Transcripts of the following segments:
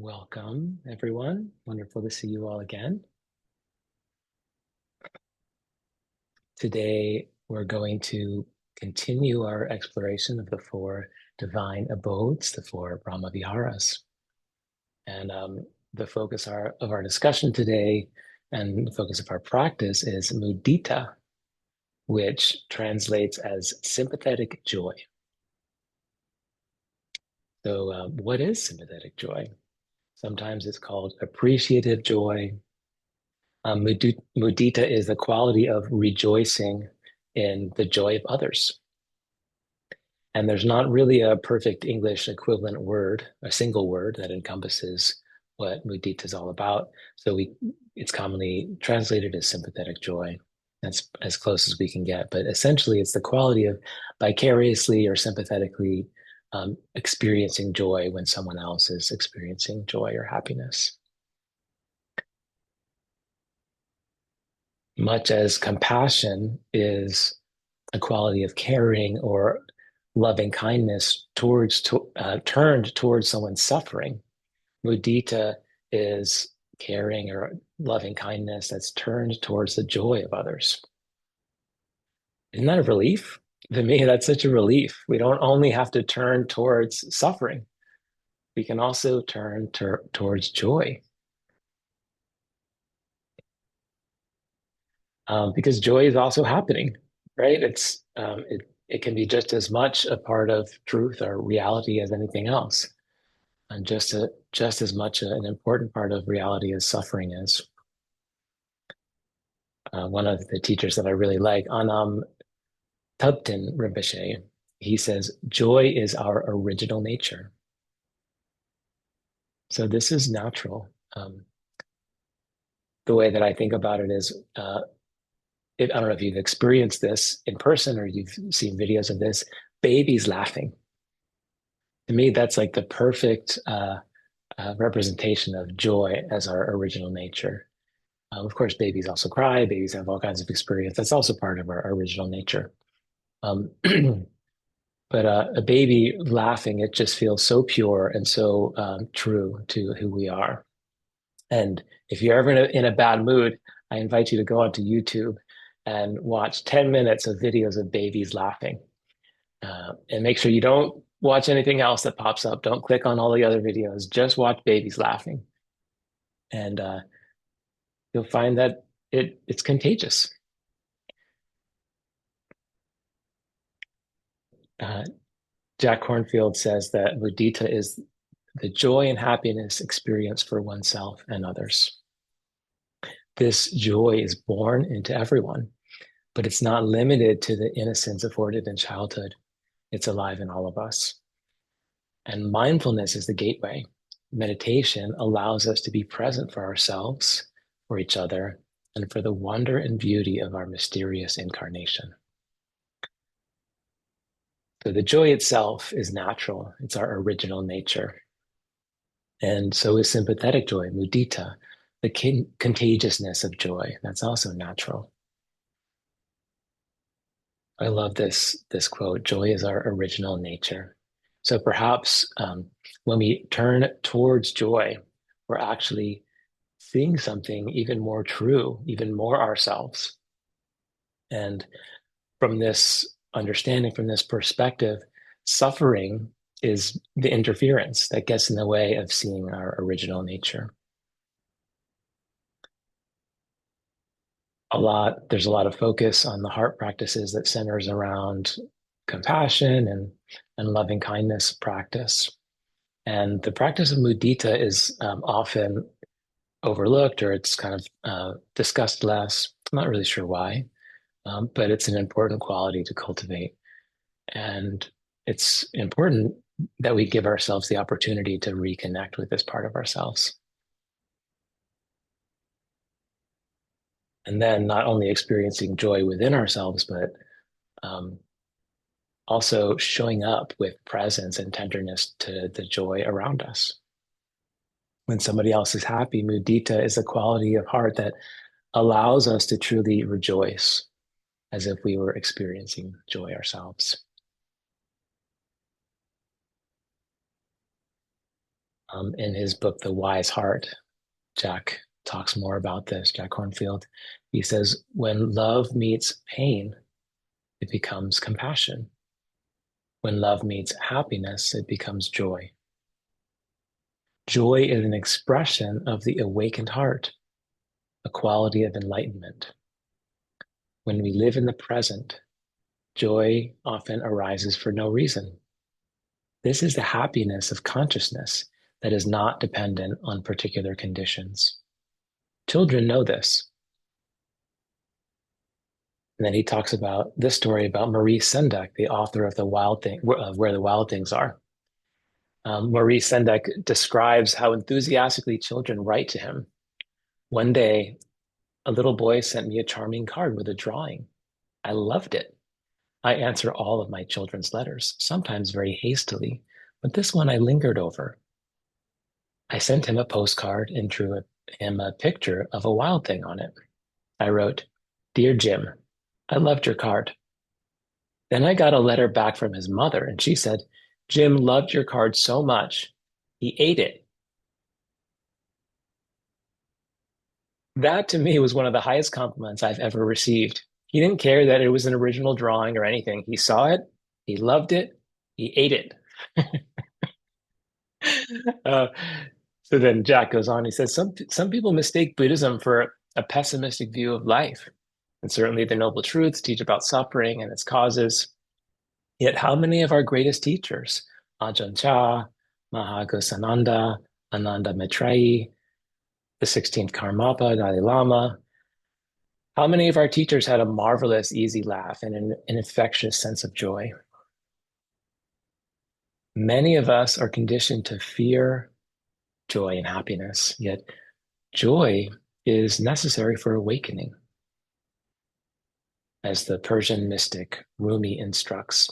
Welcome, everyone. Wonderful to see you all again. Today, we're going to continue our exploration of the four divine abodes, the four Brahma Viharas. And the focus of our discussion today and the focus of our practice is Mudita, which translates as sympathetic joy. So, what is sympathetic joy? Sometimes it's called appreciative joy. Mudita is the quality of rejoicing in the joy of others. And there's not really a perfect English equivalent word, a single word that encompasses what mudita is all about. So it's commonly translated as sympathetic joy. That's as close as we can get. But essentially, it's the quality of vicariously or sympathetically experiencing joy when someone else is experiencing joy or happiness. Much as compassion is a quality of caring or loving kindness turned towards someone's suffering. Mudita is caring or loving kindness that's turned towards the joy of others. Isn't that a relief? To me, that's such a relief. We don't only have to turn towards suffering, we can also turn towards joy. Because joy is also happening, right? It can be just as much a part of truth or reality as anything else, and just as much an important part of reality as suffering is. One of the teachers that I really like, Anam Thubten Rinpoche, he says, "Joy is our original nature." So this is natural. The way that I think about it is, I don't know if you've experienced this in person or you've seen videos of this, babies laughing. To me, that's like the perfect representation of joy as our original nature. Of course, babies also cry. Babies have all kinds of experience. That's also part of our original nature. Um, but a baby laughing, it just feels so pure and so true to who we are. And if you're ever in a bad mood, I invite you to go onto YouTube and watch 10 minutes of videos of babies laughing. And make sure you don't watch anything else that pops up. Don't click on all the other videos. Just watch babies laughing. And you'll find that it's contagious. Uh, Jack Kornfield says that mudita is the joy and happiness experienced for oneself and others. This joy is born into everyone, but it's not limited to the innocence afforded in childhood. It's alive in all of us. And mindfulness is the gateway. Meditation allows us to be present for ourselves, for each other, and for the wonder and beauty of our mysterious incarnation. So the joy itself is natural. It's our original nature. And so is sympathetic joy, mudita, the contagiousness of joy. That's also natural. I love this quote, joy is our original nature. So perhaps when we turn towards joy, we're actually seeing something even more true, even more ourselves. And from this understanding, from this perspective, suffering is the interference that gets in the way of seeing our original nature. There's a lot of focus on the heart practices that centers around compassion and loving kindness practice. And the practice of mudita is often overlooked or it's kind of discussed less. I'm not really sure why, but it's an important quality to cultivate. And it's important that we give ourselves the opportunity to reconnect with this part of ourselves. And then not only experiencing joy within ourselves, but um, also showing up with presence and tenderness to the joy around us. When somebody else is happy, mudita is a quality of heart that allows us to truly rejoice as if we were experiencing joy ourselves. In his book, The Wise Heart, Jack talks more about this, Jack Kornfield. He says, when love meets pain, it becomes compassion. When love meets happiness, it becomes joy. Joy is an expression of the awakened heart, a quality of enlightenment. When we live in the present, joy often arises for no reason. This is the happiness of consciousness that is not dependent on particular conditions. Children know this. And then he talks about this story about Maurice Sendak, the author of Where the Wild Things Are. Maurice Sendak describes how enthusiastically children write to him. One day, a little boy sent me a charming card with a drawing. I loved it. I answer all of my children's letters, sometimes very hastily, but this one I lingered over. I sent him a postcard and drew him a picture of a wild thing on it. I wrote, Dear Jim, I loved your card. Then I got a letter back from his mother, and she said, Jim loved your card so much, he ate it. That to me was one of the highest compliments I've ever received. He didn't care that it was an original drawing or anything. He saw it, he loved it, he ate it. Uh, so then Jack goes on. He says, some people mistake Buddhism for a pessimistic view of life. And certainly the Noble Truths teach about suffering and its causes. Yet how many of our greatest teachers, Ajahn Chah, Mahagosananda, Ananda Maitreyi, the 16th Karmapa, Dalai Lama, how many of our teachers had a marvelous, easy laugh and an infectious sense of joy? Many of us are conditioned to fear joy and happiness, yet joy is necessary for awakening. As the Persian mystic Rumi instructs,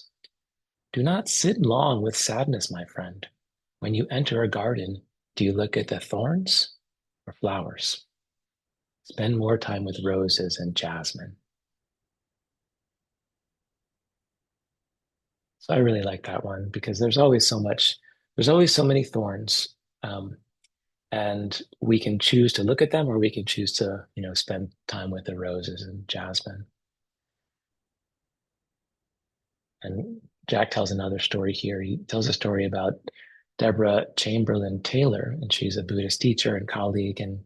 do not sit long with sadness, my friend. When you enter a garden, do you look at the thorns or flowers? Spend more time with roses and jasmine. So I really like that one because there's always so many thorns. And we can choose to look at them or we can choose to, spend time with the roses and jasmine. And Jack tells another story here. He tells a story about Deborah Chamberlain Taylor, and she's a Buddhist teacher and colleague. And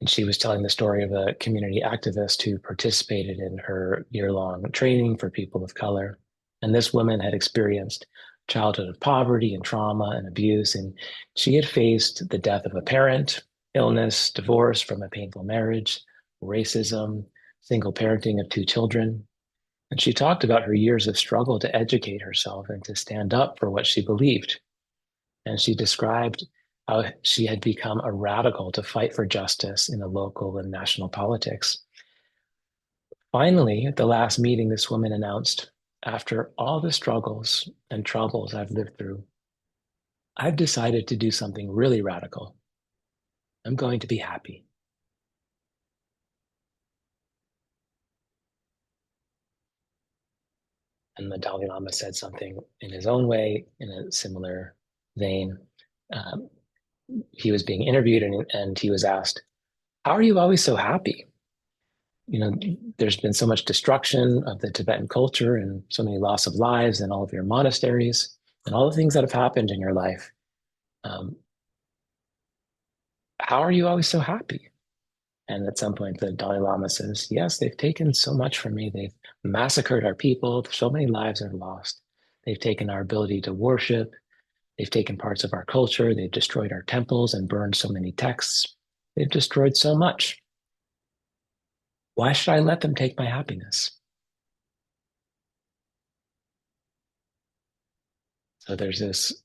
she was telling the story of a community activist who participated in her year-long training for people of color. And this woman had experienced childhood of poverty and trauma and abuse, and she had faced the death of a parent, illness, divorce from a painful marriage, racism, single parenting of two children. And she talked about her years of struggle to educate herself and to stand up for what she believed. And she described how she had become a radical to fight for justice in the local and national politics. Finally, at the last meeting, this woman announced, after all the struggles and troubles I've lived through, I've decided to do something really radical. I'm going to be happy. And the Dalai Lama said something in his own way, in a similar vein. Um, he was being interviewed and he was asked, how are you always so happy? There's been so much destruction of the Tibetan culture and so many loss of lives and all of your monasteries and all the things that have happened in your life. Um, how are you always so happy? And at some point, the Dalai Lama says, yes, they've taken so much from me. They've massacred our people. So many lives are lost. They've taken our ability to worship. They've taken parts of our culture. They've destroyed our temples and burned so many texts. They've destroyed so much. Why should I let them take my happiness? So there's this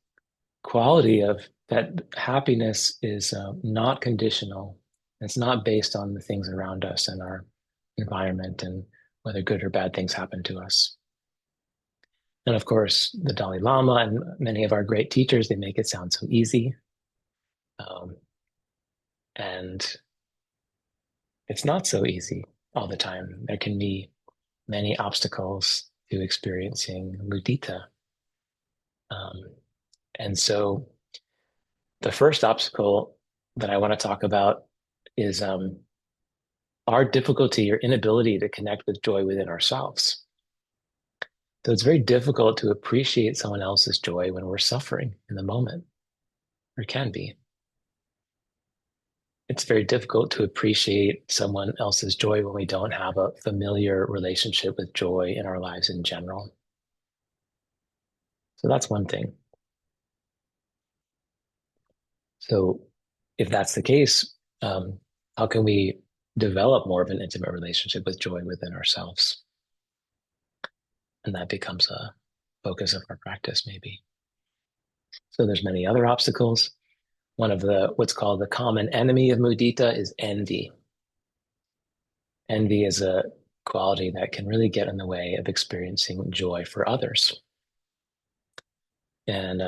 quality of that happiness is not conditional. It's not based on the things around us and our environment and whether good or bad things happen to us. And of course, the Dalai Lama and many of our great teachers, they make it sound so easy. Um, and it's not so easy all the time. There can be many obstacles to experiencing mudita. Um, and so the first obstacle that I want to talk about is our difficulty or inability to connect with joy within ourselves. So it's very difficult to appreciate someone else's joy when we're suffering in the moment, or can be. It's very difficult to appreciate someone else's joy when we don't have a familiar relationship with joy in our lives in general. So that's one thing. So if that's the case, how can we develop more of an intimate relationship with joy within ourselves? And that becomes a focus of our practice, maybe. So there's many other obstacles. One of the what's called the common enemy of mudita is envy. Envy is a quality that can really get in the way of experiencing joy for others. And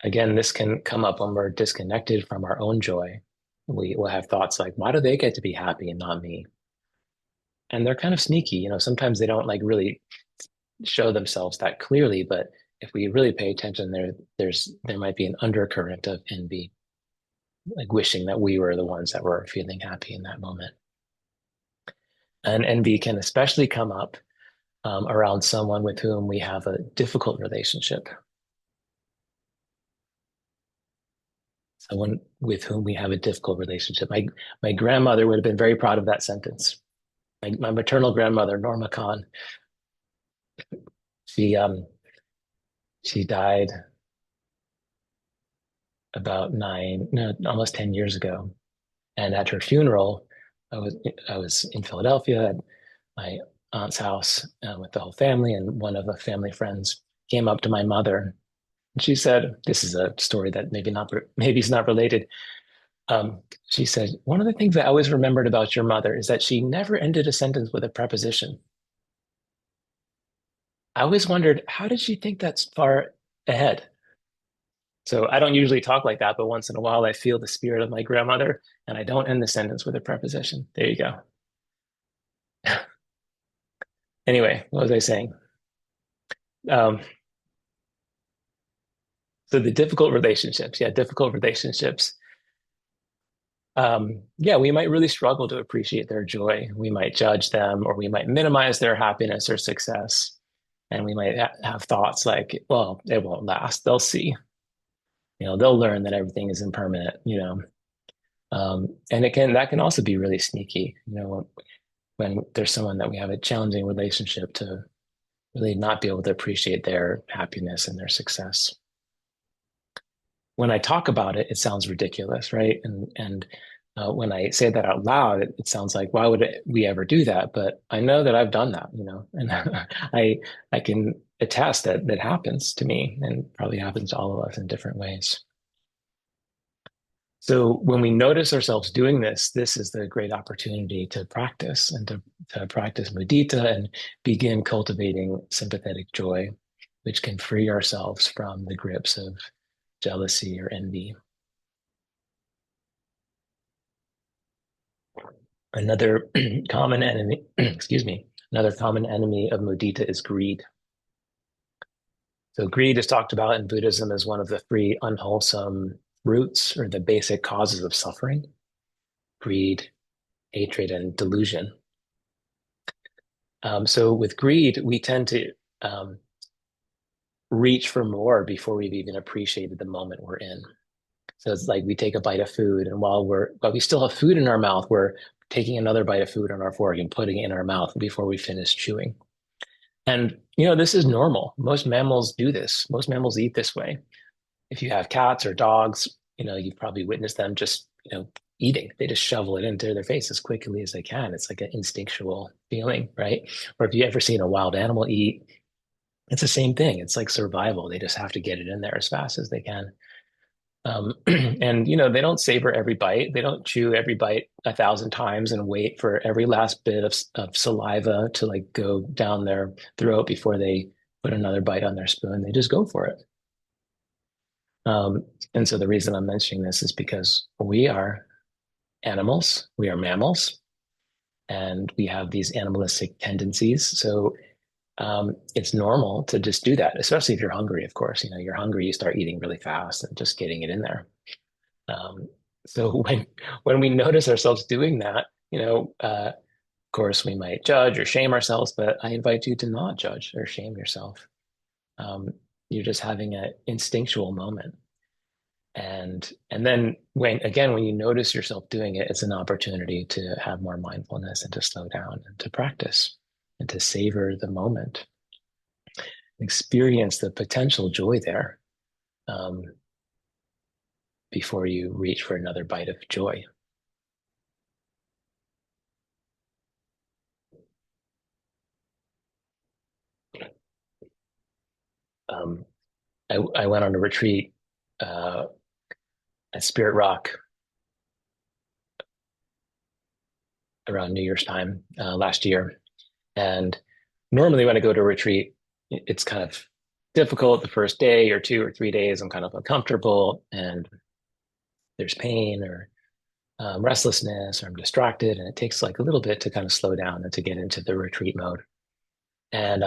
again, this can come up when we're disconnected from our own joy. We will have thoughts like, why do they get to be happy and not me? And they're kind of sneaky. Sometimes they don't like really show themselves that clearly, but if we really pay attention, there might be an undercurrent of envy, like wishing that we were the ones that were feeling happy in that moment. And envy can especially come up around someone with whom we have a difficult relationship, someone with whom we have a difficult relationship. My grandmother would have been very proud of that sentence. My maternal grandmother, Norma Khan, she she died about no, almost 10 years ago. And at her funeral, I was in Philadelphia at my aunt's house with the whole family, and one of the family friends came up to my mother. And she said, "This is a story that maybe is not related." She said, "One of the things I always remembered about your mother is that she never ended a sentence with a preposition. I always wondered, how did she think that's far ahead?" So I don't usually talk like that, but once in a while I feel the spirit of my grandmother, and I don't end the sentence with a preposition. There you go. Anyway, what was I saying? Um, so the difficult relationships, yeah, difficult relationships. Yeah, we might really struggle to appreciate their joy. We might judge them, or we might minimize their happiness or success. And we might have thoughts like, well, it won't last. They'll see. They'll learn that everything is impermanent. And that can also be really sneaky, when there's someone that we have a challenging relationship to really not be able to appreciate their happiness and their success. When I talk about it, it sounds ridiculous, right? And when I say that out loud, it sounds like, why would we ever do that? But I know that I've done that, and I can attest that that happens to me and probably happens to all of us in different ways. So when we notice ourselves doing this, this is the great opportunity to practice and to practice mudita and begin cultivating sympathetic joy, which can free ourselves from the grips of jealousy or envy. Another common enemy, excuse me, another common enemy of mudita is greed. So greed is talked about in Buddhism as one of the three unwholesome roots or the basic causes of suffering: greed, hatred, and delusion. So with greed, we tend to reach for more before we've even appreciated the moment we're in. So it's like we take a bite of food, and while we still have food in our mouth, we're taking another bite of food on our fork and putting it in our mouth before we finish chewing. And this is normal. Most mammals do this. Most mammals eat this way. If you have cats or dogs, you've probably witnessed them just, eating. They just shovel it into their face as quickly as they can. It's like an instinctual feeling, right? Or if you ever seen a wild animal eat, it's the same thing. It's like survival. They just have to get it in there as fast as they can. And they don't savor every bite. They don't chew every bite 1,000 times and wait for every last bit of saliva to like go down their throat before they put another bite on their spoon. They just go for it. And so the reason I'm mentioning this is because we are animals, we are mammals, and we have these animalistic tendencies. So it's normal to just do that, especially if you're hungry, of course. You're hungry, you start eating really fast and just getting it in there. Um, so when we notice ourselves doing that, of course, we might judge or shame ourselves, but I invite you to not judge or shame yourself. Um, you're just having an instinctual moment. And then when you notice yourself doing it, it's an opportunity to have more mindfulness and to slow down and to practice and to savor the moment, experience the potential joy there um, before you reach for another bite of joy. Um, I went on a retreat uh, at Spirit Rock around New Year's time last year. And normally, when I go to a retreat, it's kind of difficult the first day or 2 or 3 days. I'm kind of uncomfortable and there's pain or restlessness or I'm distracted. And it takes like a little bit to kind of slow down and to get into the retreat mode. And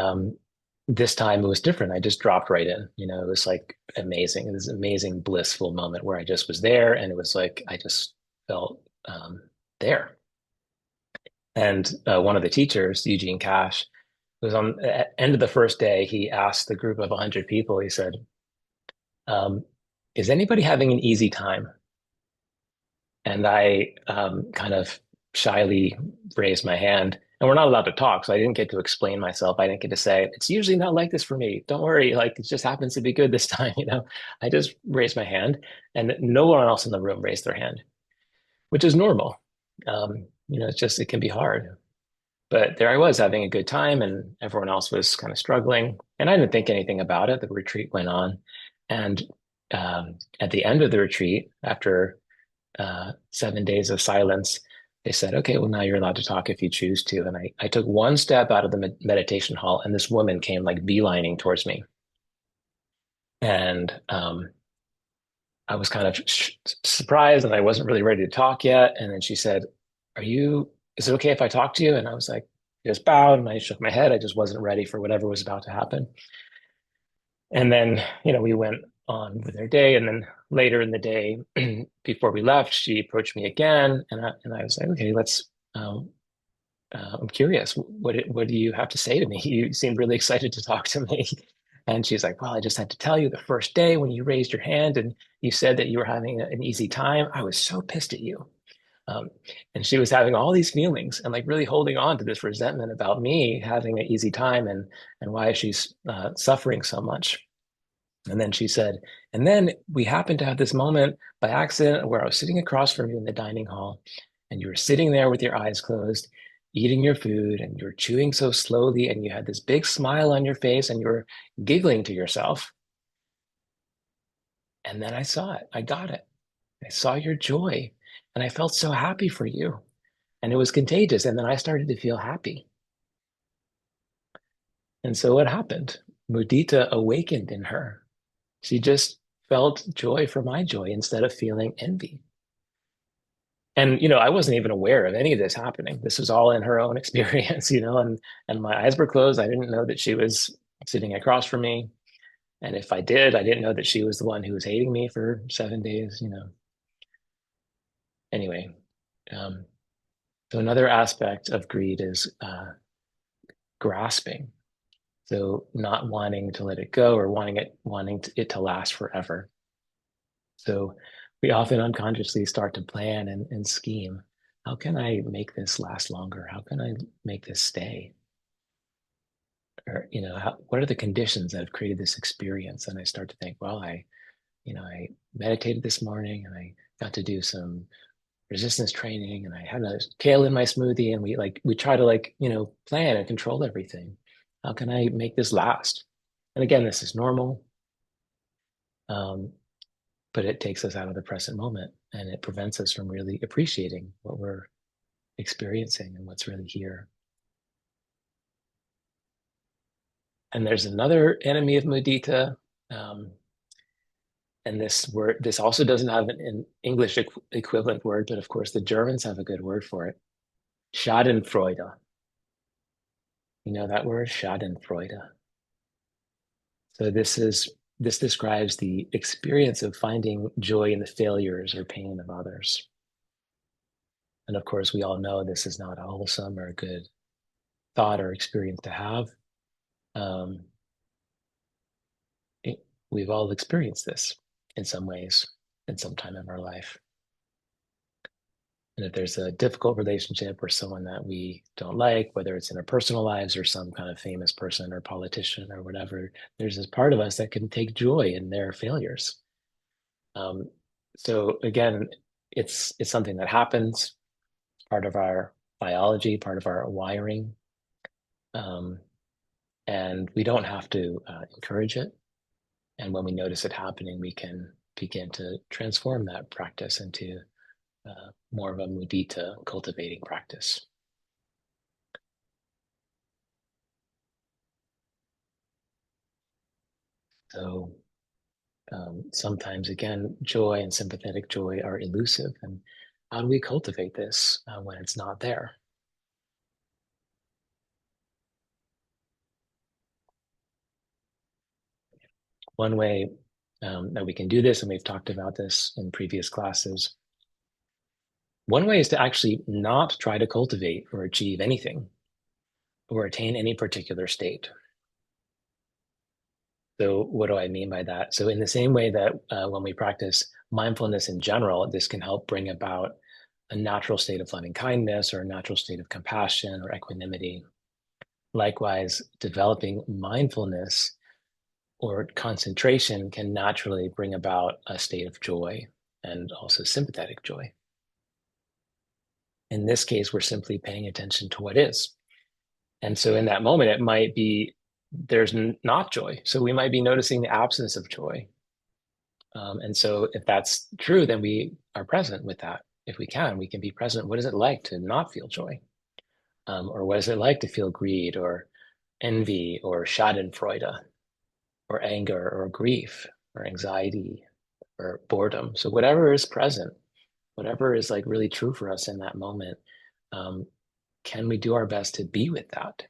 this time it was different. I just dropped right in. It was like amazing. It was an amazing, blissful moment where I just was there and it was like I just felt there. And one of the teachers, Eugene Cash, was on the end of the first day. He asked the group of 100 people, he said, um, is anybody having an easy time? And I kind of shyly raised my hand. And we're not allowed to talk, so I didn't get to explain myself. I didn't get to say, it's usually not like this for me. Don't worry, like it just happens to be good this time, I just raised my hand, and no one else in the room raised their hand, which is normal. It's just it can be hard. But there I was having a good time, and everyone else was kind of struggling. And I didn't think anything about it. The retreat went on. And at the end of the retreat, after 7 days of silence, they said, okay, well, now you're allowed to talk if you choose to. And I took one step out of the meditation hall, and this woman came like beelining towards me. And I was kind of surprised, and I wasn't really ready to talk yet. And then she said, is it okay if I talk to you? And I was like, just bowed and I shook my head. I just wasn't ready for whatever was about to happen. And then, we went on with our day. And then later in the day, before we left, she approached me again. And I was like, okay, I'm curious. What do you have to say to me? You seemed really excited to talk to me. And she's like, well, I just had to tell you the first day when you raised your hand and you said that you were having an easy time, I was so pissed at you. Um, and she was having all these feelings and like really holding on to this resentment about me having an easy time and why she's suffering so much. And then she said, and then we happened to have this moment by accident where I was sitting across from you in the dining hall, and you were sitting there with your eyes closed, eating your food, and you were chewing so slowly, and you had this big smile on your face, and you were giggling to yourself. And then I saw it. I got it. I saw your joy, and I felt so happy for you. And it was contagious. And then I started to feel happy. And so what happened? Mudita awakened in her. She just felt joy for my joy instead of feeling envy. And I wasn't even aware of any of this happening. This was all in her own experience, and my eyes were closed. I didn't know that she was sitting across from me. And if I did, I didn't know that she was the one who was hating me for 7 days. Anyway, um, so another aspect of greed is grasping. So not wanting to let it go or wanting it to last forever. So we often unconsciously start to plan and scheme. How can I make this last longer? How can I make this stay? Or, what are the conditions that have created this experience? And I start to think, well, I meditated this morning and I got to do some resistance training and I had a kale in my smoothie and we try to plan and control everything. How can I make this last? And again, this is normal. But it takes us out of the present moment and it prevents us from really appreciating what we're experiencing and what's really here. And there's another enemy of mudita. Um, and this also doesn't have an English equivalent word, but of course the Germans have a good word for it. Schadenfreude. You know that word, Schadenfreude. So this describes the experience of finding joy in the failures or pain of others. And of course, we all know this is not a wholesome or a good thought or experience to have. Um, it, we've all experienced this in some ways in some time of our life. And if there's a difficult relationship or someone that we don't like, whether it's in our personal lives or some kind of famous person or politician or whatever, there's this part of us that can take joy in their failures. Um, so again, it's something that happens, part of our biology, part of our wiring, um, and we don't have to encourage it. And when we notice it happening, we can begin to transform that practice into more of a mudita cultivating practice. So sometimes, again, joy and sympathetic joy are elusive. And how do we cultivate this when it's not there? One way that we can do this, and we've talked about this in previous classes, one way is to actually not try to cultivate or achieve anything or attain any particular state. So, what do I mean by that? So, in the same way that when we practice mindfulness in general, this can help bring about a natural state of loving kindness or a natural state of compassion or equanimity. Likewise, developing mindfulness or concentration can naturally bring about a state of joy and also sympathetic joy. In this case, we're simply paying attention to what is. And so in that moment, it might be there's not joy. So we might be noticing the absence of joy. And so if that's true, then we are present with that. If we can be present. What is it like to not feel joy? Or what is it like to feel greed or envy or schadenfreude or anger or grief or anxiety or boredom? So whatever is present, whatever is like really true for us in that moment, um, can we do our best to be with that?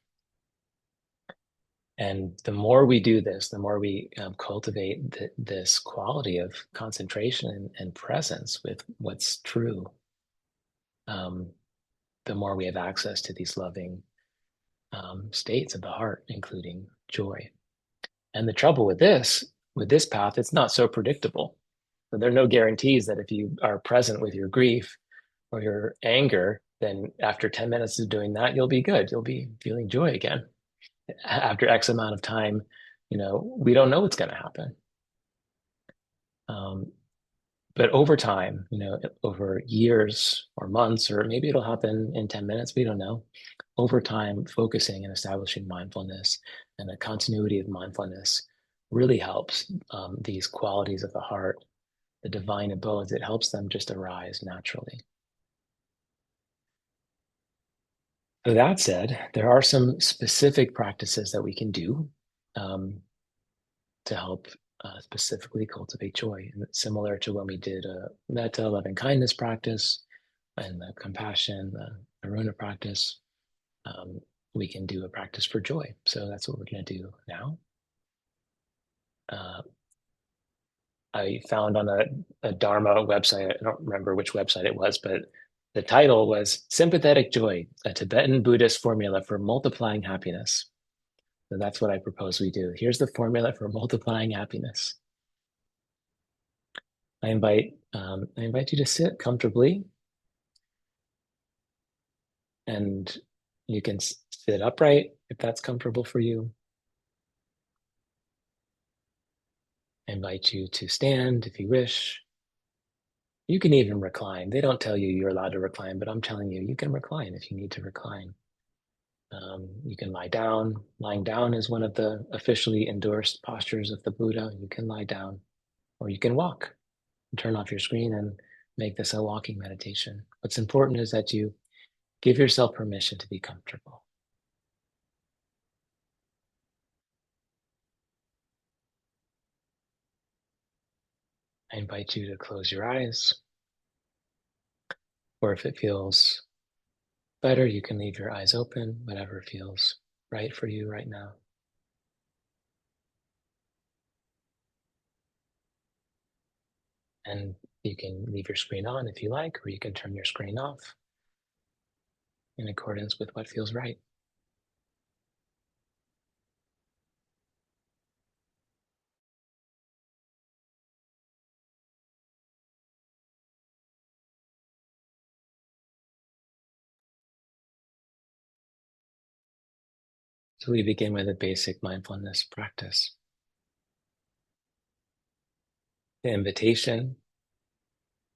And the more we do this, the more we cultivate this quality of concentration and presence with what's true, um, the more we have access to these loving states of the heart, including joy. And the trouble with this path, it's not so predictable. So there are no guarantees that if you are present with your grief or your anger, then after 10 minutes of doing that, you'll be good. You'll be feeling joy again. After X amount of time, we don't know what's going to happen. Um, but over time, over years or months, or maybe it'll happen in 10 minutes, we don't know. Over time, focusing and establishing mindfulness and a continuity of mindfulness really helps these qualities of the heart, the divine abodes, it helps them just arise naturally. So that said, there are some specific practices that we can do um, to help specifically cultivate joy. And it's similar to when we did a metta, loving kindness practice, and the compassion, the karuna practice. Um, we can do a practice for joy. So that's what we're going to do now. Uh, I found on a Dharma website, I don't remember which website it was, but the title was Sympathetic Joy, a Tibetan Buddhist formula for multiplying happiness. So that's what I propose we do. Here's the formula for multiplying happiness. I invite you to sit comfortably, and you can sit upright if that's comfortable for you. I invite you to stand if you wish. You can even recline. They don't tell you you're allowed to recline, but I'm telling you, you can recline if you need to recline. You can lie down. Lying down is one of the officially endorsed postures of the Buddha. You can lie down, or you can walk. Turn off your screen and make this a walking meditation. What's important is that you give yourself permission to be comfortable. I invite you to close your eyes, or if it feels better, you can leave your eyes open, whatever feels right for you right now. And you can leave your screen on if you like, or you can turn your screen off in accordance with what feels right. So we begin with a basic mindfulness practice. The invitation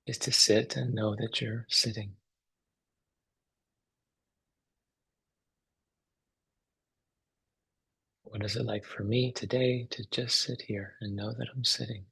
is to sit and know that you're sitting. What is it like for me today to just sit here and know that I'm sitting?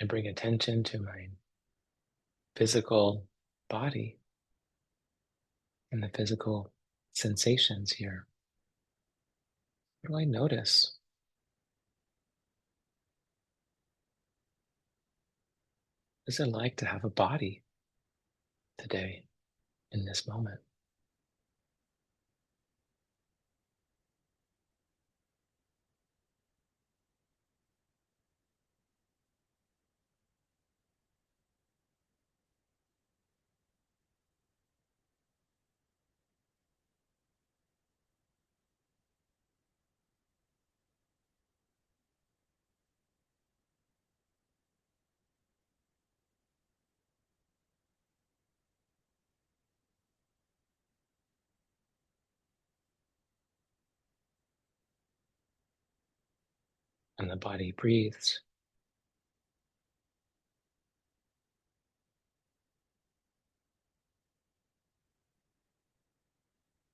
I bring attention to my physical body and the physical sensations here. What do I notice? What is it like to have a body today in this moment? And the body breathes.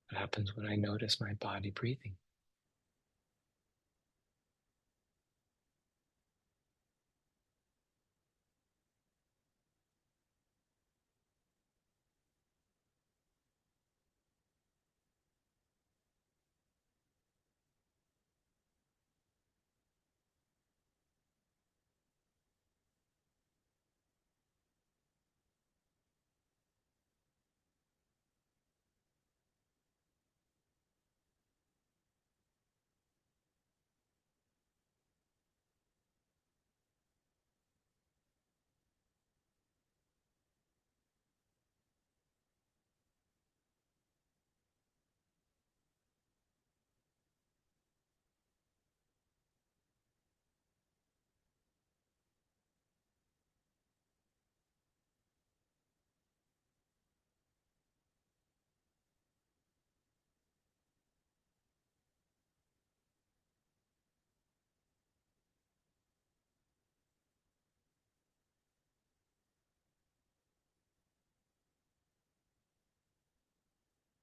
What happens when I notice my body breathing?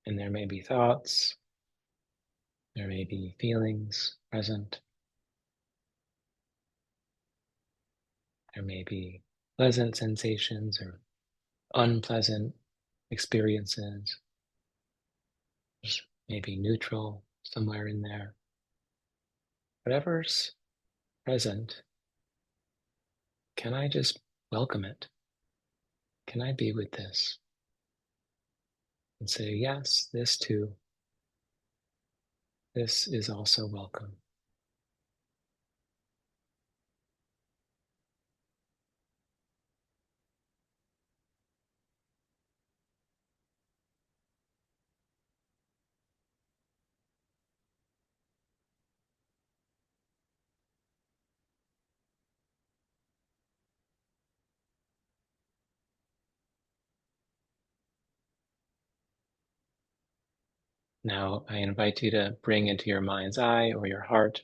And there may be thoughts, there may be feelings present, there may be pleasant sensations or unpleasant experiences, there's maybe neutral somewhere in there. Whatever's present, can I just welcome it? Can I be with this and say, yes, this too, this is also welcome. Now, I invite you to bring into your mind's eye or your heart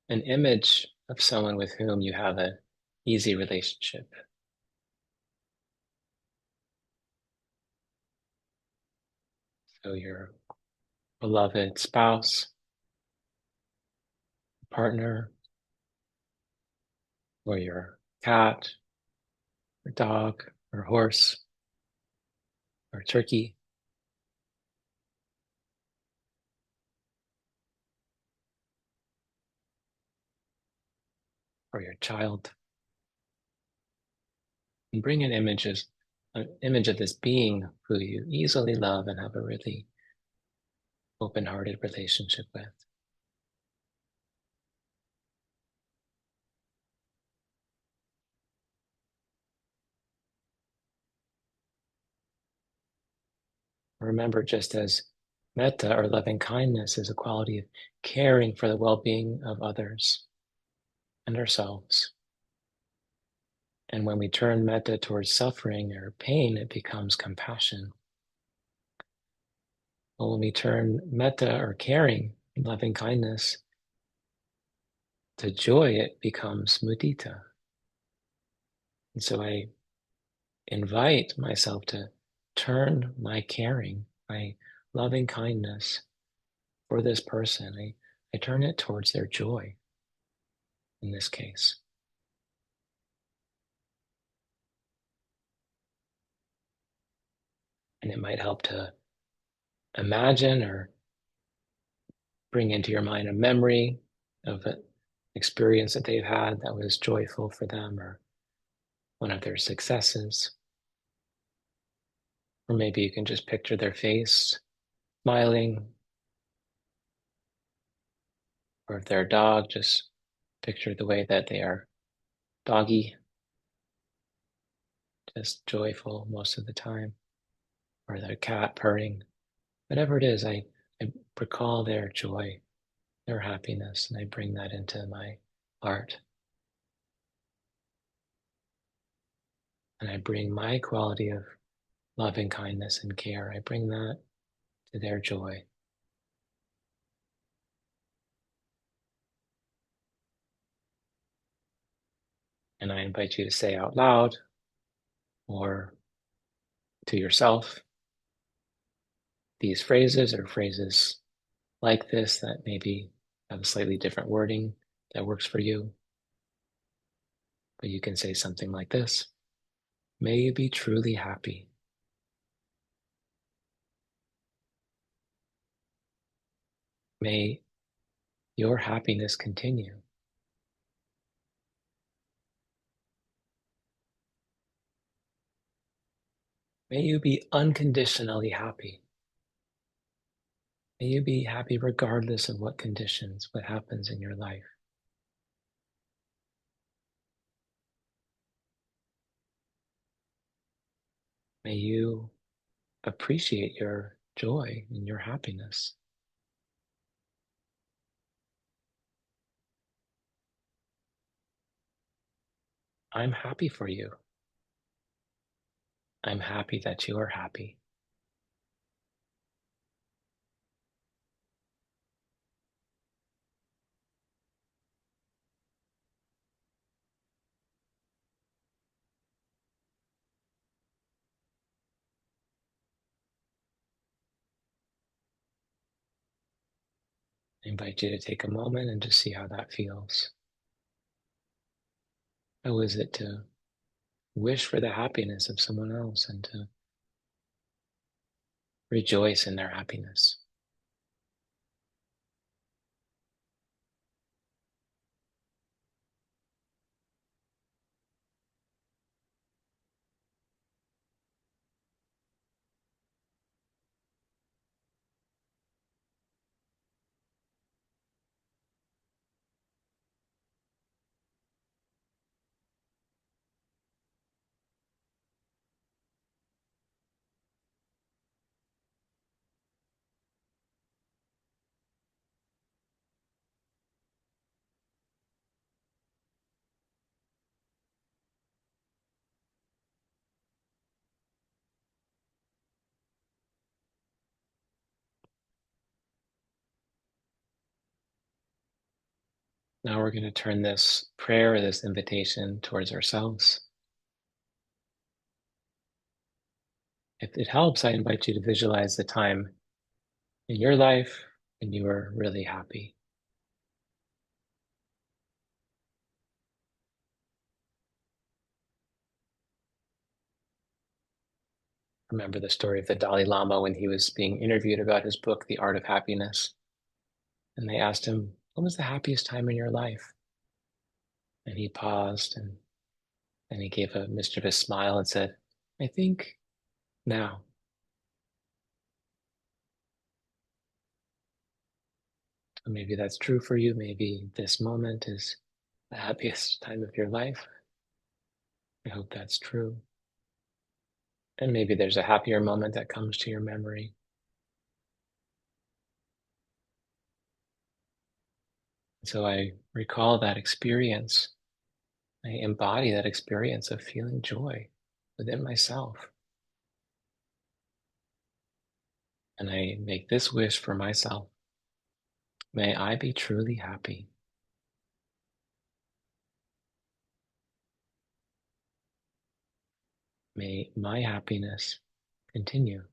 an image of someone with whom you have a easy relationship. So your beloved spouse, partner, or your cat, or dog, or horse, or turkey, or your child. And bring an image of this being who you easily love and have a really open-hearted relationship with. Remember, just as metta or loving kindness is a quality of caring for the well-being of others and ourselves. And when we turn metta towards suffering or pain, it becomes compassion. But when we turn metta or caring, loving kindness to joy, it becomes mudita. And so I invite myself to turn my caring, my loving kindness for this person. I turn it towards their joy in this case. And it might help to imagine or bring into your mind a memory of an experience that they've had that was joyful for them, or one of their successes. Or maybe you can just picture their face smiling, or if they're a dog, just picture the way that they are doggy, just joyful most of the time, or their cat purring. Whatever it is, I recall their joy, their happiness, and I bring that into my art. And I bring my quality of loving kindness and care, I bring that to their joy. And I invite you to say out loud or to yourself these phrases or phrases like this that maybe have a slightly different wording that works for you. But you can say something like this: may you be truly happy. May your happiness continue. May you be unconditionally happy. May you be happy regardless of what conditions, what happens in your life. May you appreciate your joy and your happiness. I'm happy for you. I'm happy that you are happy. I invite you to take a moment and just see how that feels. How is it to wish for the happiness of someone else and to rejoice in their happiness? Now we're going to turn this prayer, this invitation towards ourselves. If it helps, I invite you to visualize the time in your life when you were really happy. Remember the story of the Dalai Lama when he was being interviewed about his book, The Art of Happiness. And they asked him, what was the happiest time in your life? And he paused and then he gave a mischievous smile and said, I think now. Maybe that's true for you. Maybe this moment is the happiest time of your life. I hope that's true. And maybe there's a happier moment that comes to your memory. So I recall that experience. I embody that experience of feeling joy within myself. And I make this wish for myself. May I be truly happy. May my happiness continue.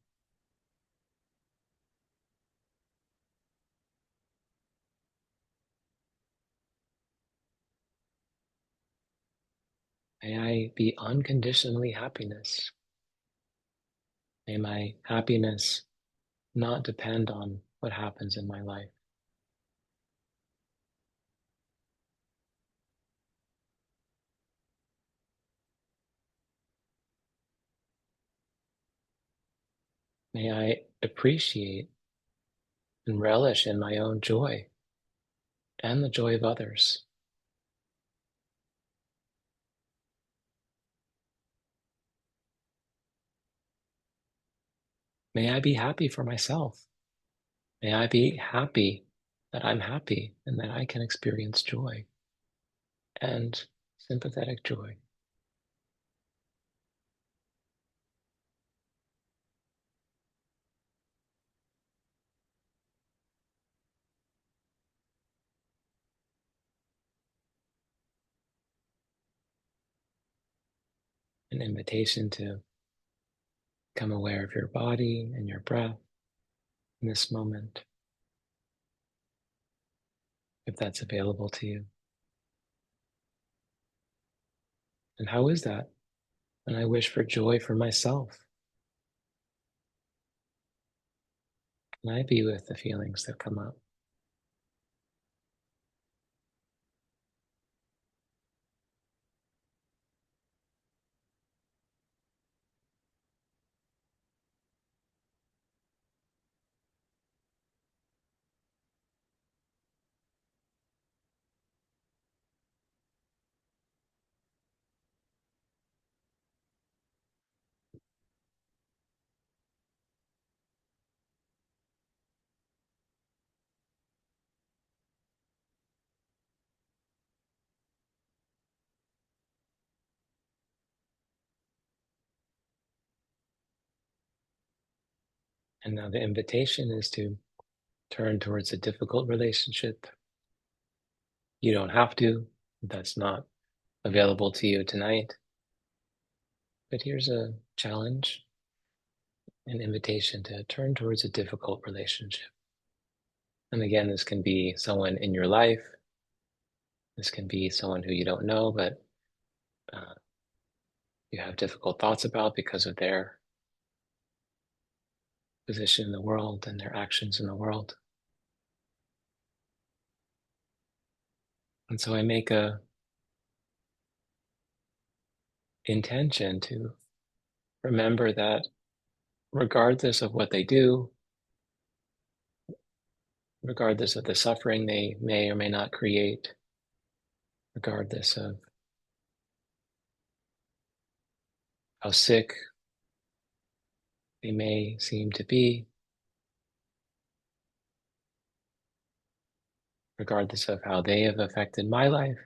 May I be unconditionally happiness. May my happiness not depend on what happens in my life. May I appreciate and relish in my own joy and the joy of others. May I be happy for myself. May I be happy that I'm happy and that I can experience joy and sympathetic joy. An invitation to become aware of your body and your breath in this moment, if that's available to you. And how is that? And I wish for joy for myself. Can I be with the feelings that come up? And now the invitation is to turn towards a difficult relationship. You don't have to, that's not available to you tonight. But here's a challenge, an invitation to turn towards a difficult relationship. And again, this can be someone in your life. This can be someone who you don't know, but uh, you have difficult thoughts about because of their position in the world and their actions in the world. And so I make a intention to remember that regardless of what they do, regardless of the suffering they may or may not create, regardless of how sick they may seem to be, regardless of how they have affected my life,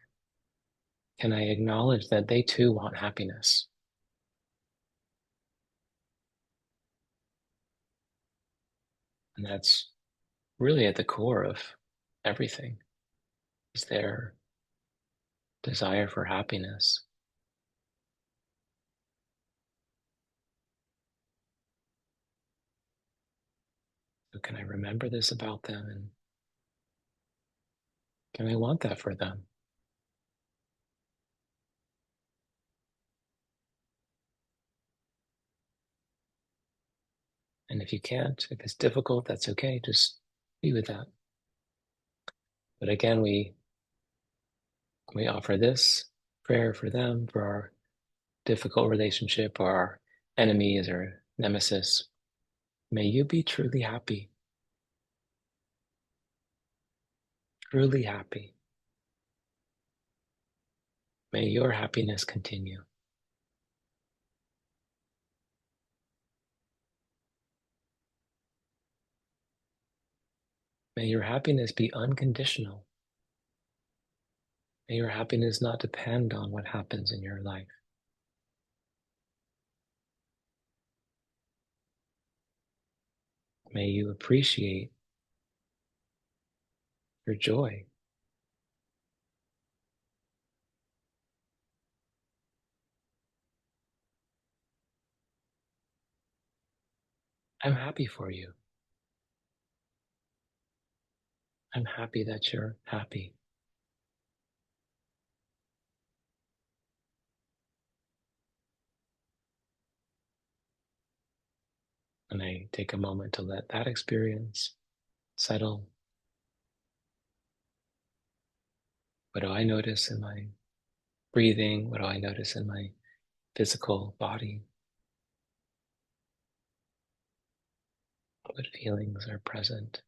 can I acknowledge that they too want happiness? And that's really at the core of everything. is their desire for happiness. So can I remember this about them and can I want that for them? And if you can't, if it's difficult, that's okay. Just be with that. But again, we offer this prayer for them, for our difficult relationship or our enemies or nemesis. May you be truly happy, truly happy. May your happiness continue. May your happiness be unconditional. May your happiness not depend on what happens in your life. May you appreciate your joy. I'm happy for you. I'm happy that you're happy. And I take a moment to let that experience settle. What do I notice in my breathing? What do I notice in my physical body? What feelings are present?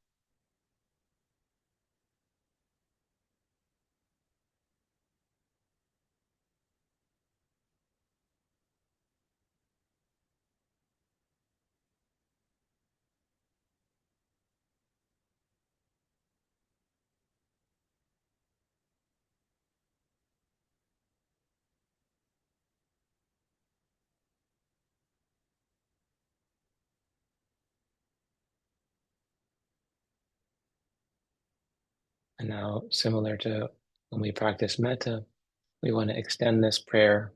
And now, similar to when we practice metta, we want to extend this prayer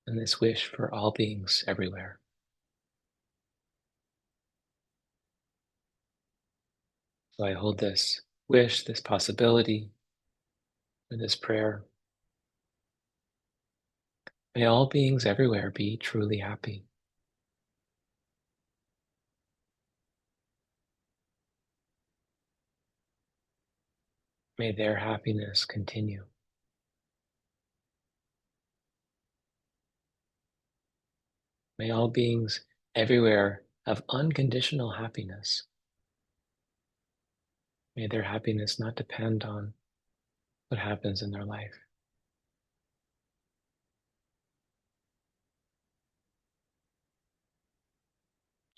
and this wish for all beings everywhere. So I hold this wish, this possibility, or this prayer. May all beings everywhere be truly happy. May their happiness continue. May all beings everywhere have unconditional happiness. May their happiness not depend on what happens in their life.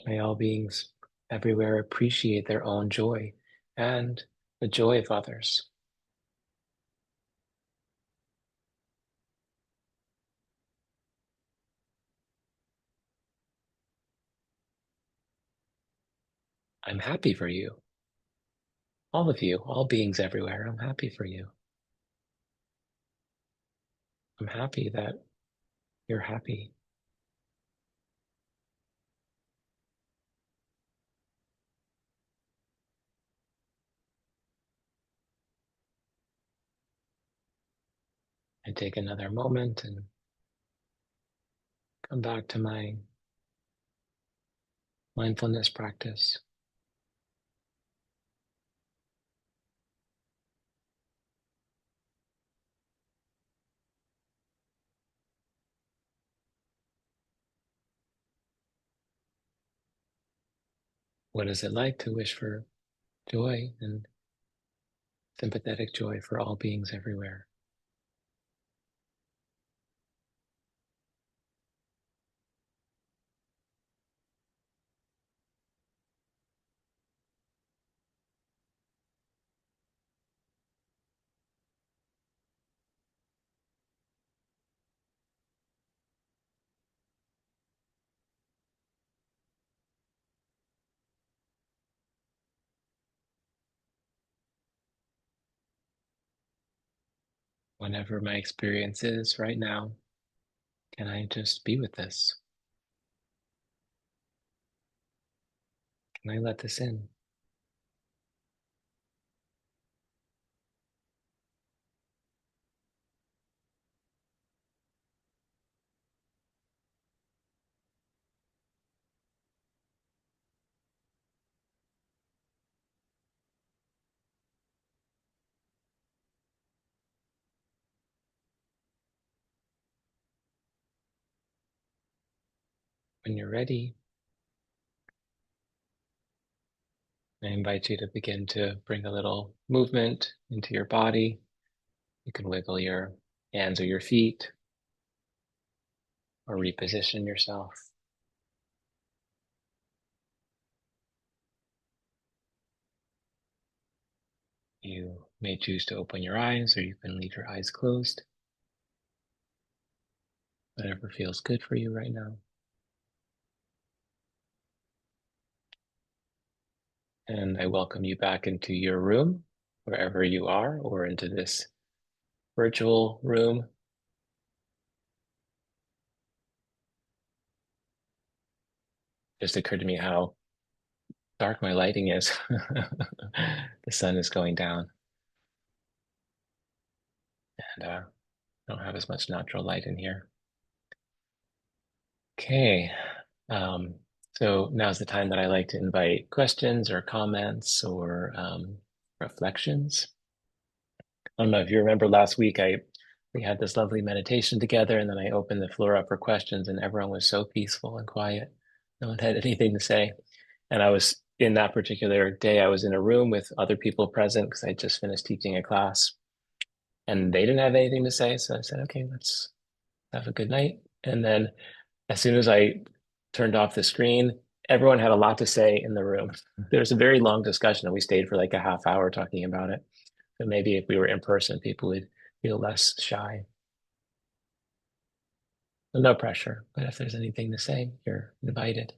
May all beings everywhere appreciate their own joy and the joy of others. I'm happy for you, all of you, all beings everywhere. I'm happy for you. I'm happy that you're happy. I take another moment and come back to my mindfulness practice. What is it like to wish for joy and sympathetic joy for all beings everywhere? Whatever my experience is right now, can I just be with this? Can I let this in? When you're ready, I invite you to begin to bring a little movement into your body. You can wiggle your hands or your feet or reposition yourself. You may choose to open your eyes or you can leave your eyes closed. Whatever feels good for you right now. And I welcome you back into your room, wherever you are, or into this virtual room. Just occurred to me how dark my lighting is. The sun is going down, and I don't have as much natural light in here. Okay, um, so now's the time that I like to invite questions or comments or reflections. I don't know if you remember last week, we had this lovely meditation together, and then I opened the floor up for questions, and everyone was so peaceful and quiet. No one had anything to say. And I was in that particular day, I was in a room with other people present because I just finished teaching a class, and they didn't have anything to say. So I said, okay, let's have a good night. And then as soon as I turned off the screen, everyone had a lot to say in the room. There was a very long discussion, and we stayed for like a half hour talking about it. But maybe if we were in person, people would feel less shy. No pressure, but if there's anything to say, you're invited.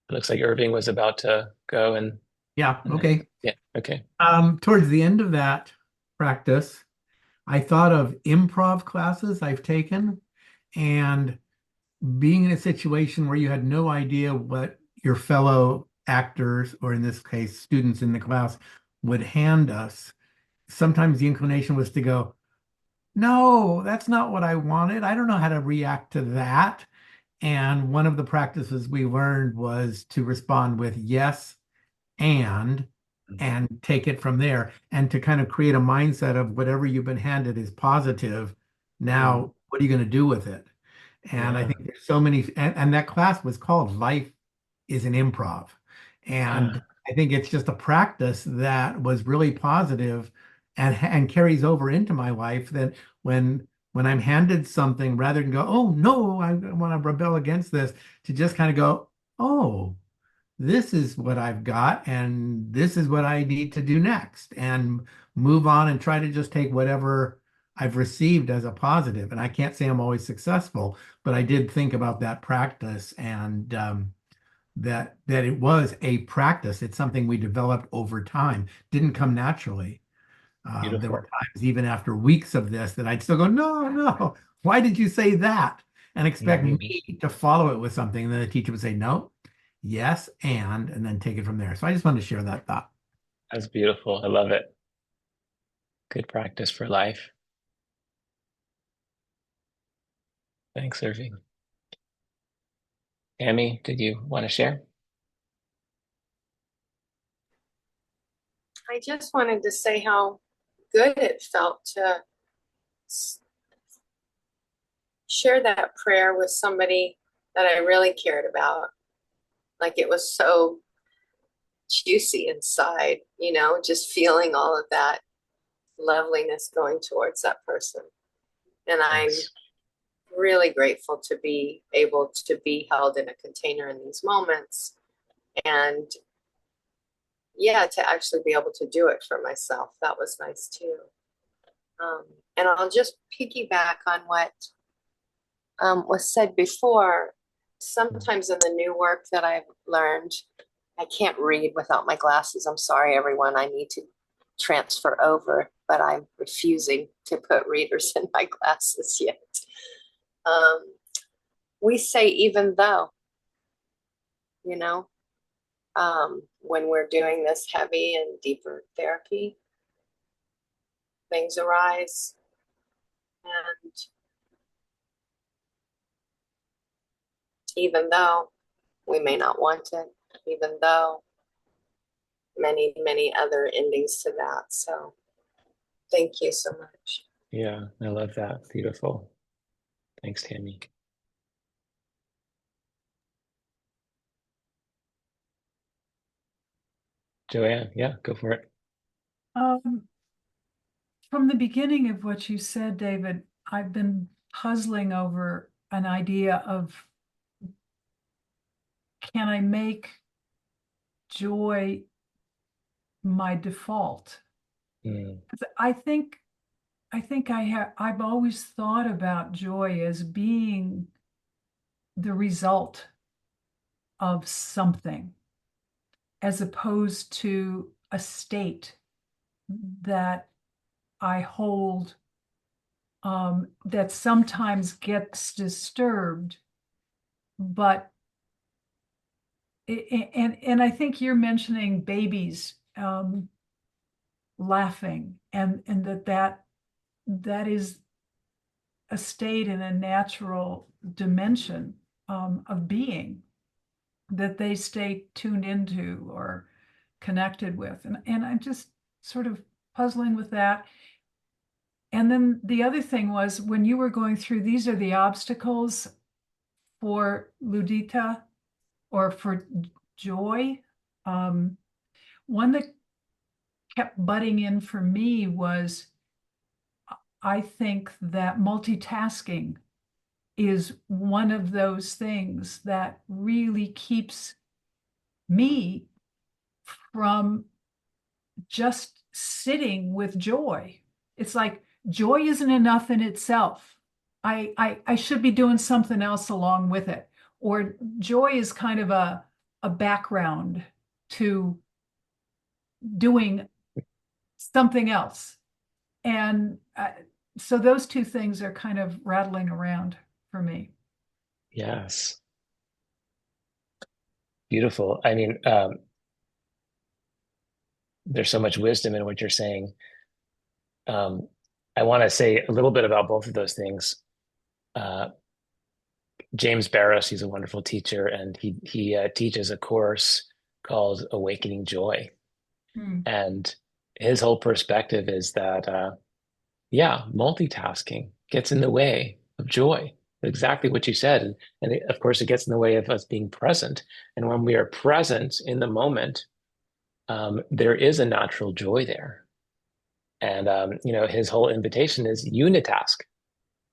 It looks like Irving was about to go Yeah, and then okay. yeah, okay. Towards the end of that practice, I thought of improv classes I've taken and being in a situation where you had no idea what your fellow actors, or in this case, students in the class, would hand us. Sometimes the inclination was to go, no, that's not what I wanted. I don't know how to react to that. And one of the practices we learned was to respond with yes and and take it from there, and to kind of create a mindset of whatever you've been handed is positive. Mm, Now, what are you going to do with it? And I yeah. think there's so many, and that class was called Life is an Improv. And Ah, I think it's just a practice that was really positive and carries over into my life, that when I'm handed something, rather than go, oh no, I want to rebel against this, to just kind of go, oh, this is what I've got, and this is what I need to do next, and move on and try to just take whatever I've received as a positive. And I can't say I'm always successful, but I did think about that practice, and that it was a practice. It's something we developed over time, didn't come naturally. There were beautiful. times, even after weeks of this, that I'd still go, no, no, why did you say that? And expect Mm, me to follow it with something. And then the teacher would say, no, yes, and then take it from there. So I just wanted to share that thought. that's beautiful. I love it. Good practice for life. Thanks, Irving. Amy, did you want to share? I just wanted to say how good it felt to share that prayer with somebody that I really cared about. Like it was so juicy inside, just feeling all of that loveliness going towards that person. And I'm Nice. really grateful to be able to be held in a container in these moments, and yeah, to actually be able to do it for myself. That was nice too. And I'll just piggyback on what was said before. Sometimes in the new work that I've learned, I can't read without my glasses. I'm sorry, everyone. I need to transfer over, but I'm refusing to put readers in my glasses yet. Um, we say, even though, you know, when we're doing this heavy and deeper therapy, things arise. And even though we may not want it, even though many, many other endings to that. So thank you so much. Yeah, I love that. Beautiful. Thanks, Tammy. Joanne, yeah, go for it. Um, from the beginning of what you said, David, I've been puzzling over an idea of, can I make joy my default? Mm, 'Cause I've always thought about joy as being the result of something, as opposed to a state that I hold, that sometimes gets disturbed, but and I think you're mentioning babies, laughing, and that is a state in a natural dimension, of being, that they stay tuned into or connected with, and I'm just sort of puzzling with that. And then the other thing was, when you were going through, these are the obstacles for Mudita, or for joy. Um, one that kept butting in for me was, I think that multitasking is one of those things that really keeps me from just sitting with joy. It's like joy isn't enough in itself. I should be doing something else along with it. Or joy is kind of a background to doing something else. And so those two things are kind of rattling around for me. yes, beautiful. I mean, there's so much wisdom in what you're saying. Um, I want to say a little bit about both of those things. Uh, James Barris, he's a wonderful teacher, and he teaches a course called Awakening Joy. Hmm. And his whole perspective is that, yeah, multitasking gets in the way of joy. Exactly what you said. And of course, it gets in the way of us being present. And when we are present in the moment, there is a natural joy there. And, his whole invitation is unitask,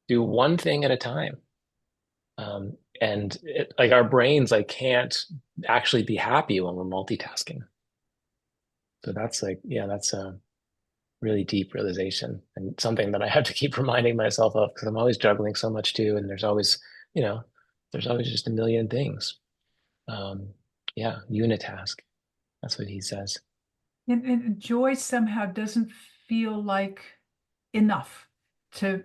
do one thing at a time. And like our brains like can't actually be happy when we're multitasking. So that's like, yeah, that's a really deep realization and something that I have to keep reminding myself of because I'm always juggling so much too. And you know, there's always just a million things. Um, yeah, unitask. That's what he says. And joy somehow doesn't feel like enough to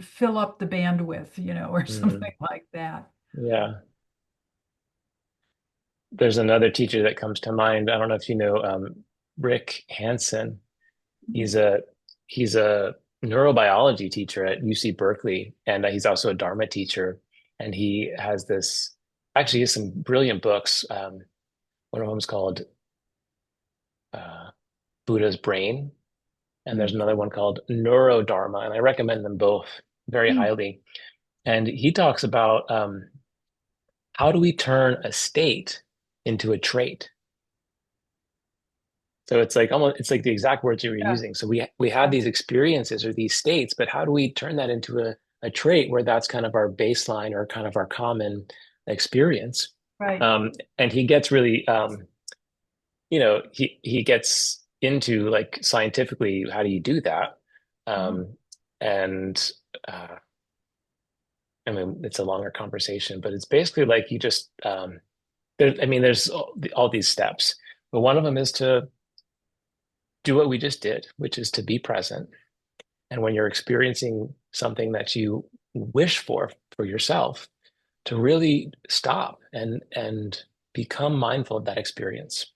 fill up the bandwidth, or Mm, something like that. yeah. There's another teacher that comes to mind. I don't know if you know Rick Hansen. He's a he's a neurobiology teacher at UC Berkeley, and he's also a Dharma teacher. And he has this actually he has some brilliant books. One of them is called uh, Buddha's Brain, and there's another one called Neurodharma, and I recommend them both very Mm. highly. And he talks about how do we turn a state into a trait. So it's like almost it's like the exact words you were Yeah, using. So we have yeah, these experiences or these states, but how do we turn that into a trait where that's kind of our baseline or kind of our common experience? right. And he gets really he gets into like scientifically how do you do that? Mhm. And uh, I mean it's a longer conversation, but it's basically like you just I mean, there's all these steps, but one of them is to do what we just did, which is to be present. And when you're experiencing something that you wish for yourself, to really stop and become mindful of that experience.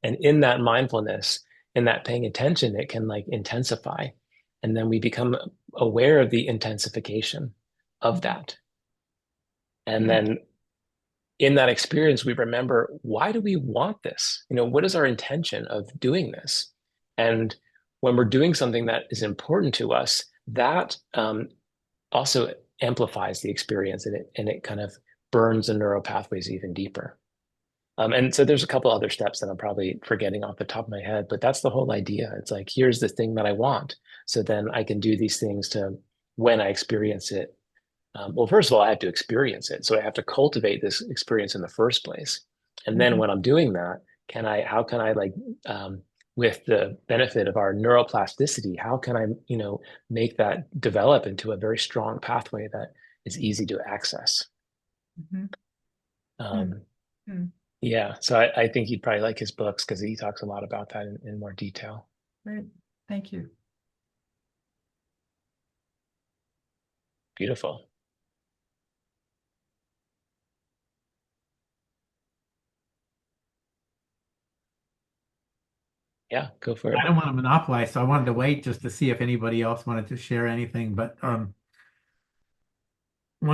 And in that mindfulness, in that paying attention, it can like intensify. And then we become aware of the intensification of that. And then in that experience, we remember, why do we want this? What is our intention of doing this? And when we're doing something that is important to us, that also amplifies the experience, and it kind of burns the neural pathways even deeper. And so there's a couple other steps that I'm probably forgetting off the top of my head, but that's the whole idea. It's like, here's the thing that I want. So then I can do these things to, when I experience it. Well, first of all, I have to experience it. So I have to cultivate this experience in the first place. And then when I'm doing that, how can I like, with the benefit of our neuroplasticity, how can I, make that develop into a very strong pathway that is easy to access? Mm-hmm. Yeah, so I think you'd probably like his books because he talks a lot about that in more detail. Great. Thank you. Beautiful. Yeah, go for it. I don't want to monopolize, so I wanted to wait just to see if anybody else wanted to share anything. But one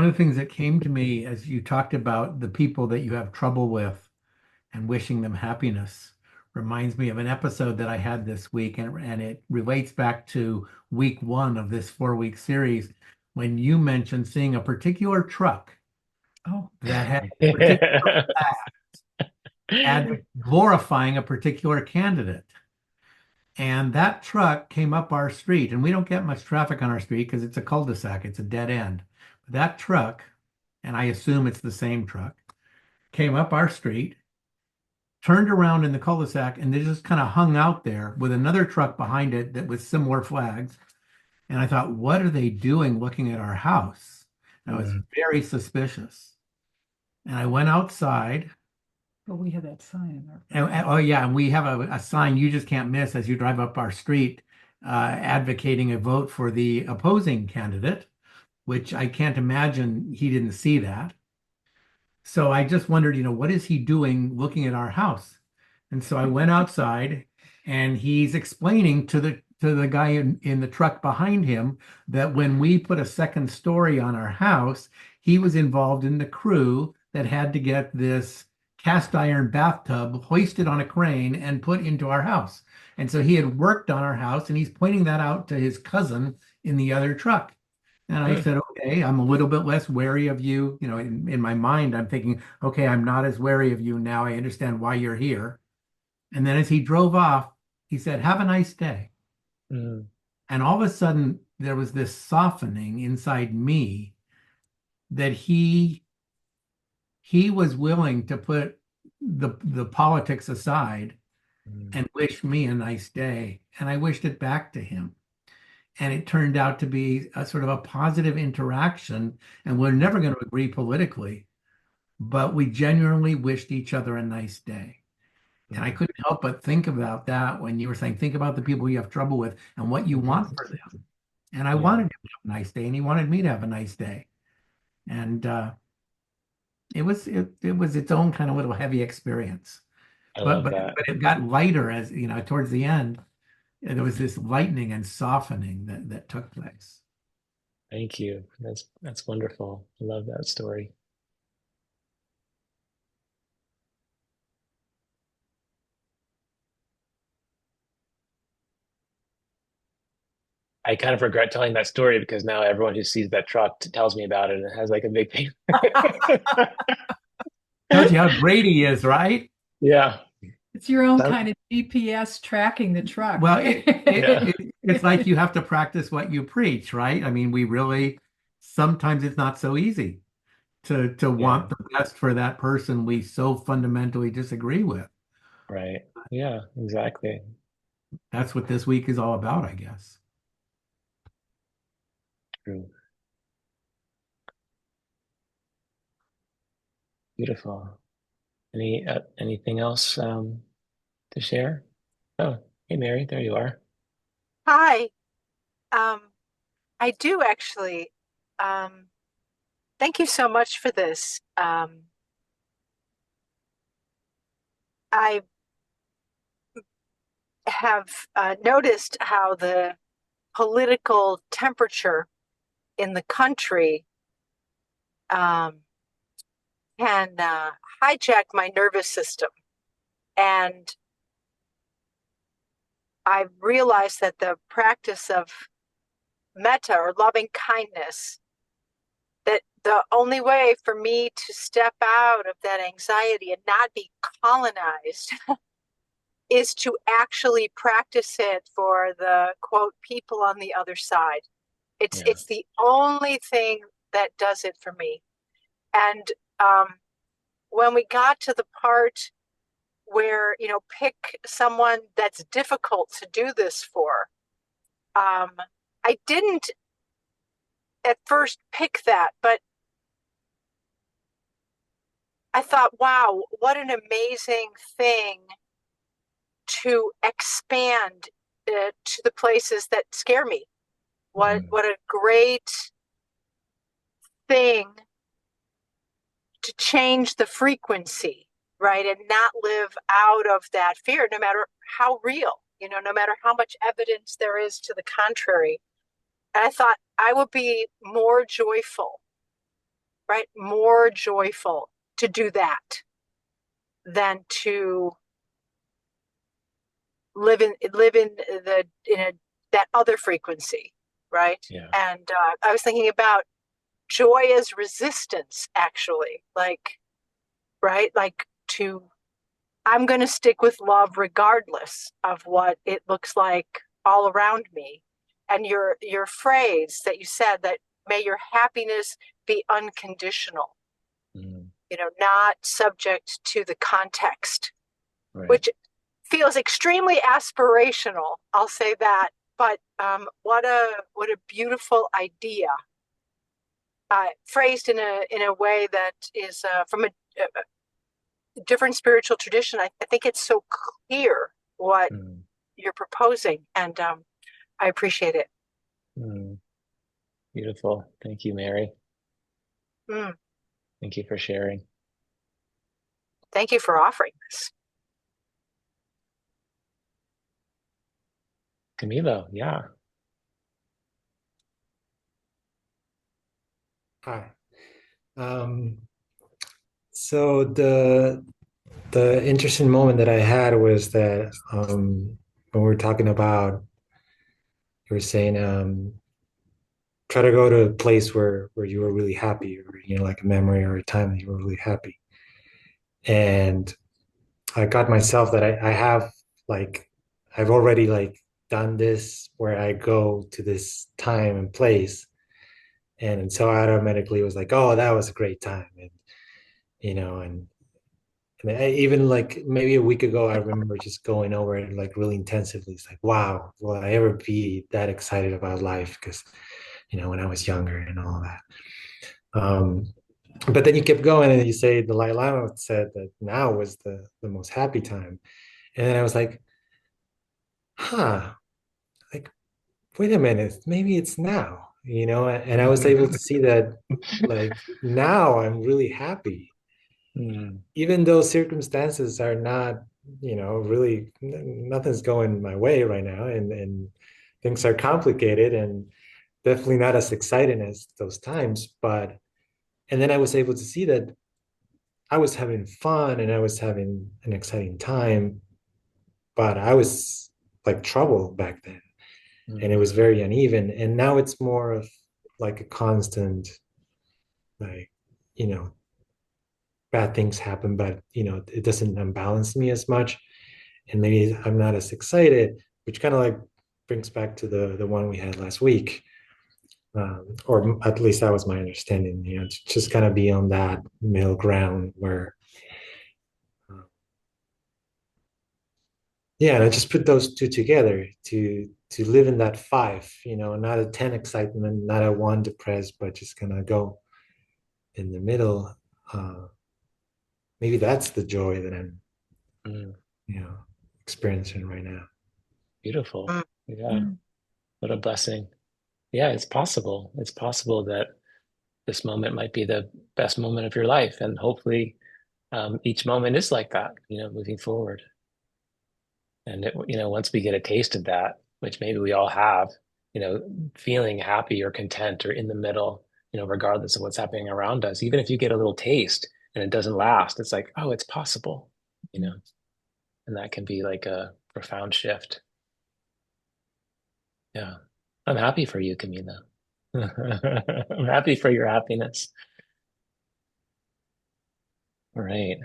of the things that came to me as you talked about the people that you have trouble with and wishing them happiness reminds me of an episode that I had this week, and it relates back to week 1 of this 4-week series when you mentioned seeing a particular truck that had a particular ad glorifying a particular candidate. And that truck came up our street, and we don't get much traffic on our street because it's a cul-de-sac, it's a dead end. But that truck, and I assume it's the same truck, came up our street, turned around in the cul-de-sac, and they just kind of hung out there with another truck behind it that was similar flags. And I thought, what are they doing looking at our house? And I was very suspicious. And I went outside. But we have that sign in Oh yeah, and we have a sign you just can't miss as you drive up our street, advocating a vote for the opposing candidate, which I can't imagine he didn't see that. So I just wondered, what is he doing looking at our house? And so I went outside, and he's explaining to the guy in the truck behind him that when we put a second story on our house, he was involved in the crew that had to get this cast iron bathtub hoisted on a crane and put into our house. And so he had worked on our house, and he's pointing that out to his cousin in the other truck. And I said, okay, I'm a little bit less wary of you. In my mind, I'm thinking, okay, I'm not as wary of you now. I understand why you're here. And then as he drove off, he said, have a nice day. Mm. And all of a sudden, there was this softening inside me that he was willing to put the politics aside and wish me a nice day. And I wished it back to him. And it turned out to be a sort of a positive interaction. And we're never going to agree politically, but we genuinely wished each other a nice day. And I couldn't help but think about that when you were saying, think about the people you have trouble with and what you want for them. And I wanted him to have a nice day, and he wanted me to have a nice day. And it was its own kind of little heavy experience. I love But that. it got lighter as towards the end. There was this lightening and softening that took place. Thank you. That's wonderful. I love that story. I kind of regret telling that story because now everyone who sees that truck tells me about it, and it has like a big thing. Tells you how great he is, right? Yeah. It's your own That- kind of GPS tracking the truck. Well, Yeah. it's like you have to practice what you preach, right? I mean, we really sometimes it's not so easy to want the best for that person we so fundamentally disagree with. Right. Yeah, exactly. That's what this week is all about, I guess. True. Beautiful. Anything else to share? Oh, hey Mary, there you are. Hi. Um, I do actually. Um, Thank you so much for this. I have noticed how the political temperature in the country um, can hijack my nervous system. And I've realized that the practice of metta or loving kindness, that the only way for me to step out of that anxiety and not be colonized is to actually practice it for the quote people on the other side. Yeah, It's the only thing that does it for me. And um, when we got to the part where pick someone that's difficult to do this for, I didn't at first pick that, but I thought, wow, what an amazing thing to expand to the places that scare me. mm, What a great thing to change the frequency, right? And not live out of that fear, no matter how real, no matter how much evidence there is to the contrary. And I thought I would be more joyful, right? More joyful to do that than to live in the in a that other frequency, right? yeah, And I was thinking about joy as resistance, actually, like, right, like to I'm going to stick with love regardless of what it looks like all around me. And your phrase that you said, that may your happiness be unconditional, mm, not subject to the context, right. which feels extremely aspirational. I'll say that. But what a beautiful idea, phrased in a way that is from a different spiritual tradition. I think it's so clear what Mm, you're proposing, and I appreciate it. mm, beautiful. Thank you, Mary. Mm, Thank you for sharing. thank you for offering this. Camilo, yeah. Hi. Um, so the interesting moment that I had was that when we were talking about, you were saying try to go to a place where you were really happy, or like a memory or a time that you were really happy. And I got myself that I have like I've already like done this where I go to this time and place, and so I automatically was like, oh, that was a great time, and you know, and even like maybe a week ago, I remember just going over it like really intensively. It's like, wow, will I ever be that excited about life? Because, when I was younger and all that. But then you kept going and you say the Dalai Lama said that now was the most happy time. And then I was like, huh, like, wait a minute, maybe it's now, and I was able to see that like now I'm really happy Mm, even though circumstances are not, really nothing's going my way right now, and things are complicated and definitely not as exciting as those times. But and then I was able to see that I was having fun and I was having an exciting time, but I was like troubled back then, and it mm, was very uneven. And now it's more of like a constant, like, you know, bad things happen, but it doesn't unbalance me as much, and maybe I'm not as excited, which kind of like brings back to the one we had last week, or at least that was my understanding. To just kind of be on that middle ground where, uh, yeah, and I just put those two together to live in that five, not a 10 excitement, not a one depressed, but just kind of go in the middle. maybe that's the joy that I'm, Mm, experiencing right now. beautiful. Mm. Yeah. Mm. What a blessing. Yeah, it's possible. It's possible that this moment might be the best moment of your life. And hopefully, each moment is like that, moving forward. And once we get a taste of that, which maybe we all have, feeling happy or content or in the middle, regardless of what's happening around us, even if you get a little taste and it doesn't last, it's like, oh, it's possible, and that can be like a profound shift. Yeah. I'm happy for you, Camila. I'm happy for your happiness. All right.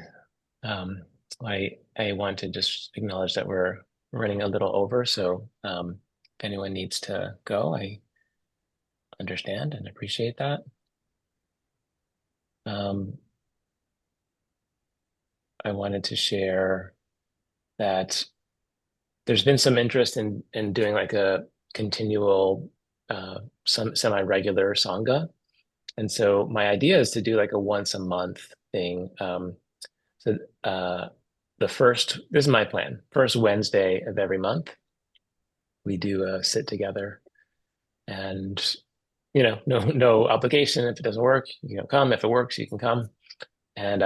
Um, I want to just acknowledge that we're running a little over, so if anyone needs to go, I understand and appreciate that. Um, I wanted to share that there's been some interest in doing like a continual, some semi-regular Sangha, and so my idea is to do like a once a month thing. So this is my plan. First Wednesday of every month, we do a sit together, and no obligation. If it doesn't work, come. If it works, you can come. And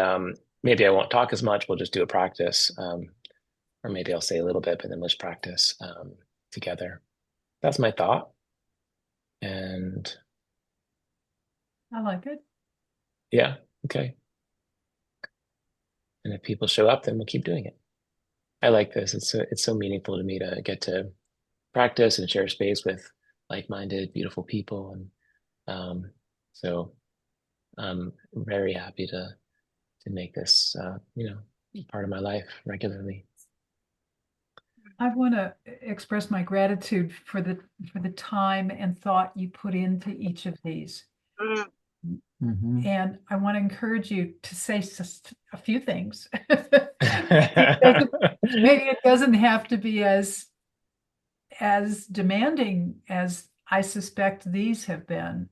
maybe I won't talk as much. We'll just do a practice, or maybe I'll say a little bit, but then let's practice together. That's my thought. And I like it. yeah, okay. And if people show up, then we'll keep doing it. I like this. It's so meaningful to me to get to practice and share space with like-minded, beautiful people, and so I'm very happy to make this part of my life regularly. I want to express my gratitude for the time and thought you put into each of these. Mm. Mhm. And I want to encourage you to say just a few things. Maybe it doesn't have to be as demanding as I suspect these have been.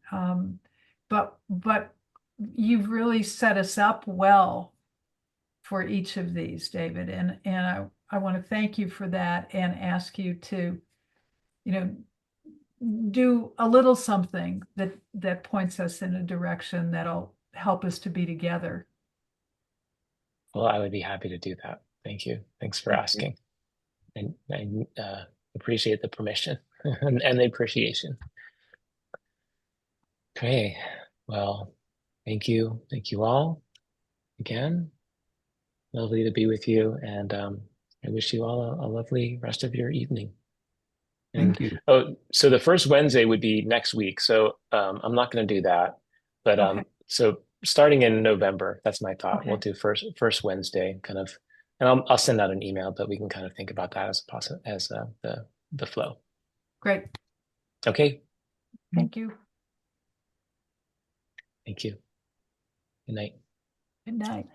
But you've really set us up well for each of these, David. And I want to thank you for that and ask you to, do a little something that points us in a direction that'll help us to be together. Well, I would be happy to do that. Thank you. Thanks for asking. And I appreciate the permission and the appreciation. Okay. Well, thank you. Thank you all again. Lovely to be with you. And I wish you all a lovely rest of your evening. And Thank you. oh, so the first Wednesday would be next week. So I'm not going to do that. But Okay. so starting in November, that's my thought. Okay. We'll do first Wednesday, kind of, and I'll send out an email, but we can kind of think about that as the flow. Great. Okay. Thank you. Thank you. Good night. Good night.